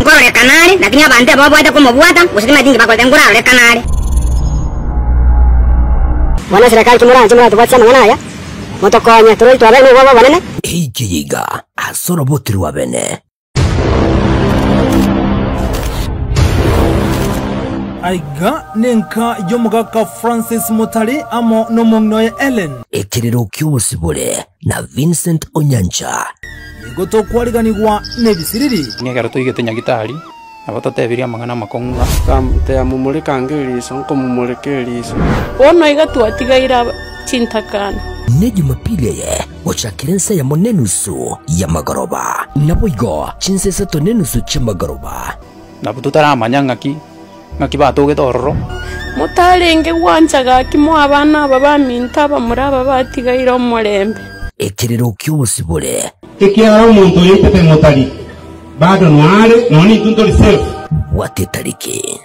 mkoro le kanale lakini abante abo bwata como bwata usitima tingi bakole ngura le kanale wana serikali kimura chimura tubatsa mwana motokonya turi twabene babo banene ikiyiga asoro botiru wabene aiga nenka yomugaka Francis Mutali amo nomongnoye Ellen ekiriro ky'obusibule na Vincent Onyancha igoto kwaliganirwa nebisiriri ngegero tuyigete nyagitari abatatebiri amangana makonga tamte amumulika ngiriso nkomumulekeriso ono igatwatigaira cintakana ne Jumapili ye ochakirensa ya monenusu ya magoroba naboigo chinsesa tonenusu chamagoroba nabututaramanya ngaki batoge tororo mutarenge wancaga kimo abana babaminta bamuraba batigaira omurembe ekiriro ky'obusibule tekiara omuntu yitete Mutali bado nware noni tunto lisefu wate tariki